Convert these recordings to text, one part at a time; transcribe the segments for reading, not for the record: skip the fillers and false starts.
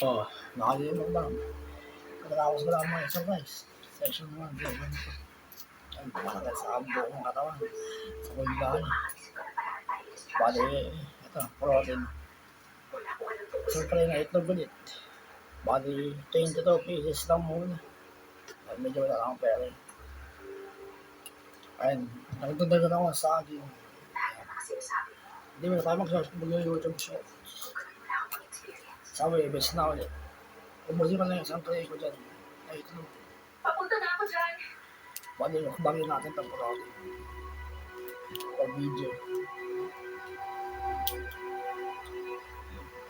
Oh, nakalimang ba? Pagkatapos ko lang mga exercise. Session 1, session 2. Ay, bakit sa buo ng katawan. Sa kulbahan. Bali, ito, protein. Siyempre na itlog ulit. Bali, 22 pieces lang muna. At medyo wala akong pera. Ayun, nakitagdagan ako sa saging. Hindi mo na tayo mag-YouTube shop. Sabi, best na ulit. Ubusin ko na yung isang tray ko dyan. Ay, itlog. Papunta na ako dyan. Bali, bakit natin itong protein. O video.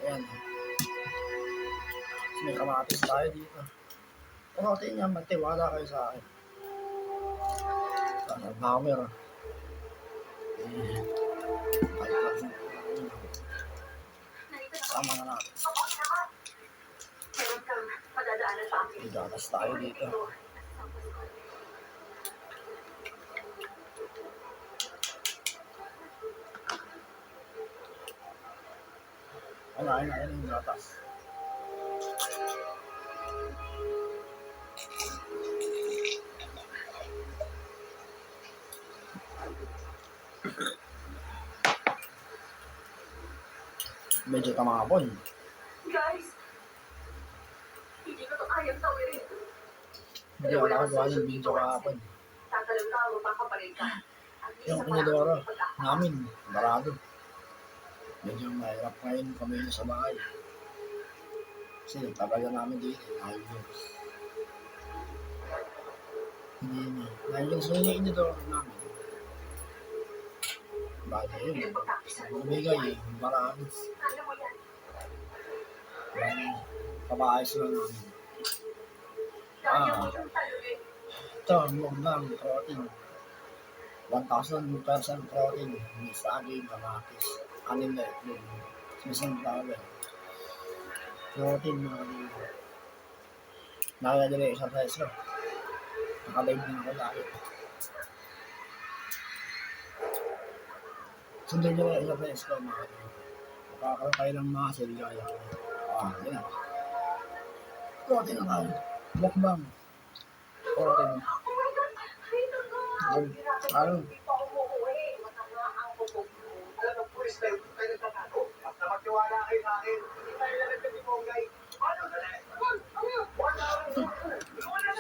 Ayan. May kamatis tayo dito. Protein yan, magtiwala kayo sa akin. Hammer. Sama na natin. Igatas tayo dito. Ayun yung gatas. Medyo tamapon. Guys, hindi ko to kayang tawirin. Hindi ako nakagawa ng video kahapon. Tatalong ka, magpapapalay ka. Yung pinidoro namin, barado. Medyo mahirap ngayon kami sa bahay. Kasi tagal namin dito, 9 years. Hindi na. 9 years na yung pinidoro namin. Bali yun. Bumigay, marami. Papaayos lang namin. Ito, lang, protein. 1,000% protein. May saging, kamatis, kanin na ito. Isang tawag. Protein, mga kanina. Nakakadali exercise ko. Nakalive na ako lagi. Sundan nyo na exercise ko, mga kanina. Makakaroon kayo ng muscle, gaya ko. Yan na. Protein na kayo. Mukbang. Protein. Ano?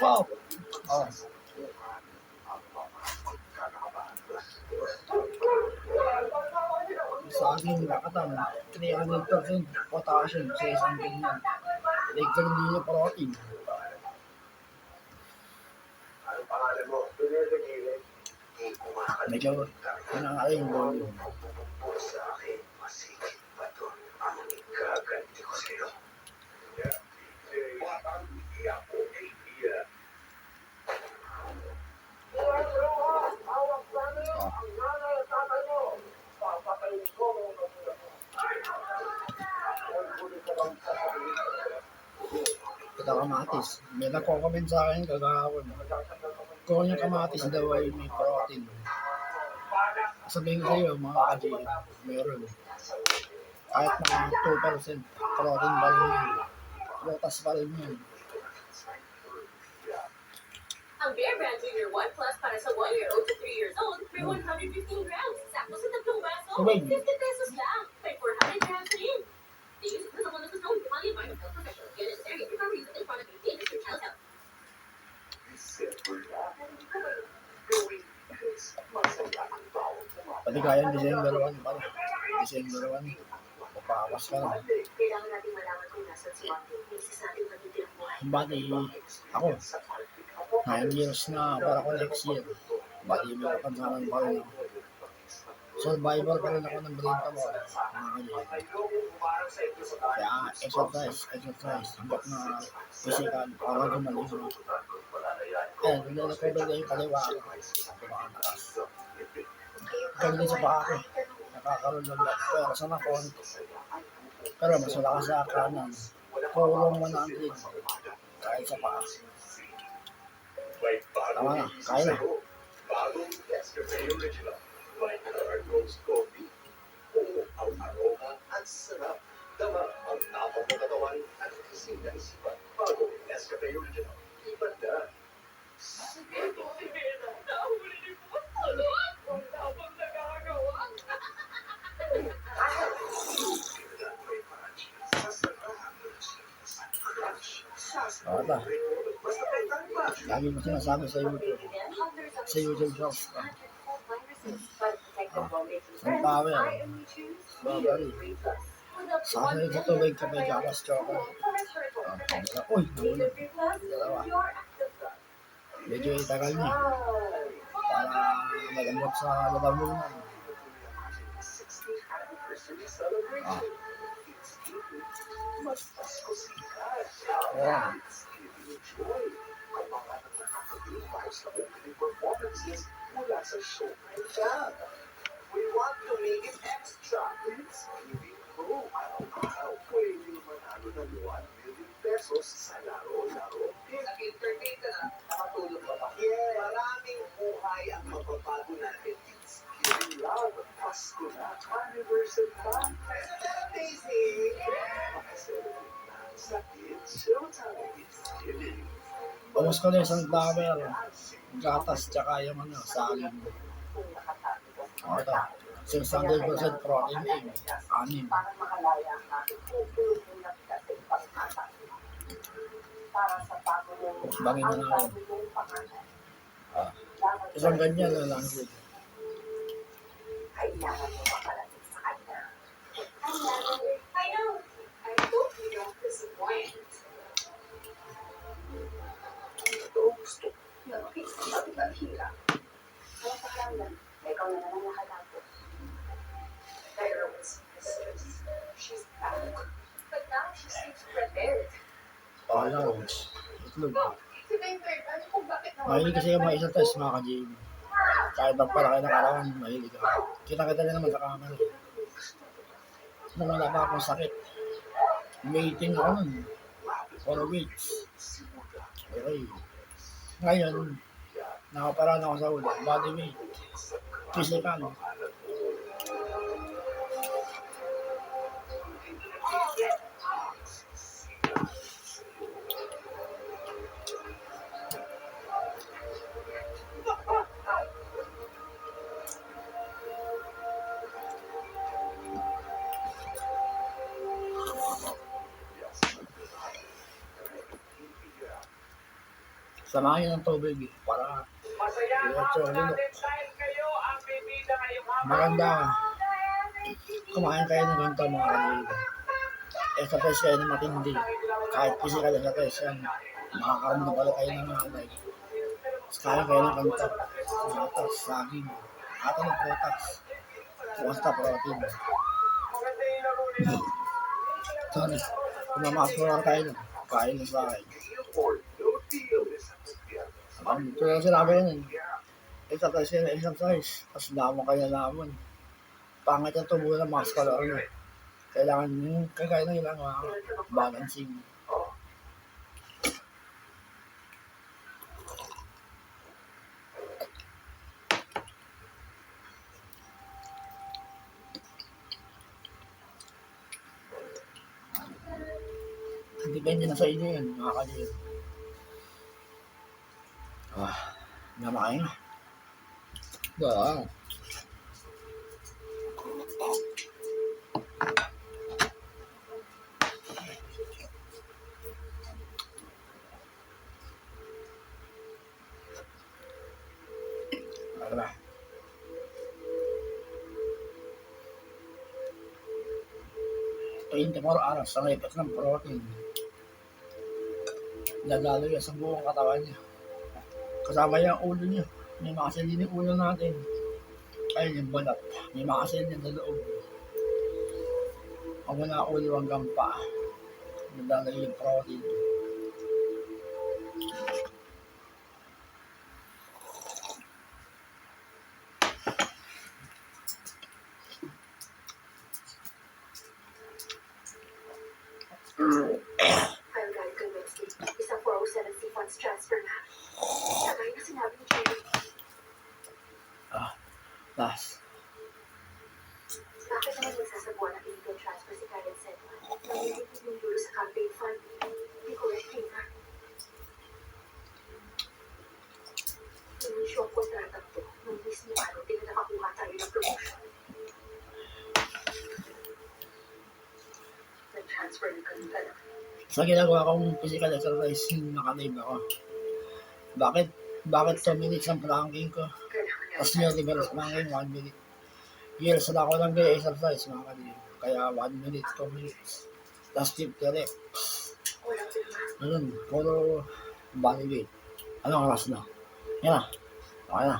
Wow! Oh. Sa akin, nakatan, 300% potassium sa isang ganyan. Electric din yung protein. Medyo, yun ang aking volume. Ito kamatis. May nagko-comment sa akin kagahapon. Kung yung kamatis daw ay may protein. Sabihin ko sa iyo, mga ka-GM, meron. Kahit mga 2% protein pa rin yun. Protas pa rin yun. Ang Bear Brand Junior 1 Plus para sa 1-year-old to 3 years old, may 115 grams. Sakto sa tatlong baso. 50 pesos lang. May 400 grams rin. They use it for someone who's known to quality environmental professional. Get it necessary if recovery is in front of you. Dangerous to your child's health. Pati kaya December 1 pala. December 1. Papakas ka lang. Kailangan natin malaman kung nasan si Monty. Misis natin magiging buhay. Bali, ako, 9 years na para ko next year. Bali, may kapansanan pa rin ako. Survivor pa rin ako ng brain tumor. Kaya exercise. Hanggat na physical, para gumaling ako. Ayan, kung na-recover na yung kaliwa ako. Tumataas. Galing sa paa ko. Nakakaroon ng pero sa konti. Pero mas wala ka sa kanan. Kulong 100. Kahit sa paa. Tama na, kaya na. Bagong Nescafe Original. May Color Rose Coffee. Oo, ang aroma at sarap. Tama ang tapang ng katawan at Cafe Original. Iba na. Ito si Bella. Nahuli ni Boss. Tulungan! Wala bang nagagawa? May punch. Sasarahan. Crunch. Ata, Basta may punch. lagi mo sinasabi sa YouTube. Sa YouTube Shorts ka. Ang power. Babari. Sa akin sa tubig ka may gamas chocolate. Uy, nahulog. Dalawa. Medyo itagal niya. Para magamot sa lalamunan. Ah. Ayan. Mula sa Showtime Channel. We want to make it extra. It's giving pro. Araw-araw, pwede manalo ng 1 million pesos sa laro-laro. Nag-entertain ka na, nakatulog ka pa. Yeah, maraming buhay ang mababago natin. It's giving love. Pasko na, anniversary pa. Pero basic. Makasalamin na sa It's Showtime. It's giving. Bawas ko na isang damer. Gatas tsaka yung ano, saging. O ito. 600% protein egg. 6. Para makalaya ang ating pupulo na kasi pag-asa. Para sa bago ng Bangin na namin. Ah. Isang ganyan na lang yun. Kailangan mo makalating sa kanya. I know. I hope you don't disappoint. Gusto. Okay, bakit ang hirap? Kaya pakiramdam, ikaw na naman nakatapos. There was Mrs. She's back. But now she seems prepared. Palaw. Itlog. Si Victor, ano kung bakit Mahilig kasi yung mga isang test mga ka-GM. Kahit magpalaki ng katawan, mahilig ako. Kita-kita na naman sa camera. Nung wala pa akong sakit. Waiting ako nun. 4 weeks. Okay. Ngayon, nakaparaan ako sa ulo. Body weight. Physical. Samahin ng tubig para diretso lulok. Maganda. Kumain kayo ng ganito mga kanila. Exercise kayo ng matindi. Kahit physical exercise yan. Makakaroon na pala kayo ng malay. Kain kayo ng ganito. Gatas, saging. Ato ng protas. Basta protein. Sorry. Kumamasura tayo nun. Kain ng sakay. Ito lang sinabi yun. Exercise kayo ng exercise. Tapos lamang kayo ng lamon. Pangit yung tubo ng muscle or ano. Kailangan yung kagaya ng ilang balancing. Depende na sa inyo yun, mga kalil. Namain. Wow. Ano ba? 24 hours ang ipot ng protein. Lagalo yan sa buong katawan niya. Kasama yung ulo niya. May makasil din yung ulo natin. Ayun yung balat. May makasil din sa loob. Ang muna ulo hanggang pa. Lagalo yung protein. Hanggang kay Wednesday, isang 407C funds transfer na. Sabay na sinabi ni Jerry. Last. Bakit naman magsasabuan ng illegal transfer si Karen Sedman? Nangingit yung euro sa campaign fund. Hindi ko receiver. Sa ginagawa kong physical exercise, yung nakalive ako. Bakit? Bakit 2 minutes ang planking ko? Tapos nyo, di ba, planking 1 minute. Years na ako lang gaya exercise, mga kalib. Kaya 1 minute, 2 minutes. Last tip, tere. Ganun, puro body weight. Anong oras na? Yan na. Okay na.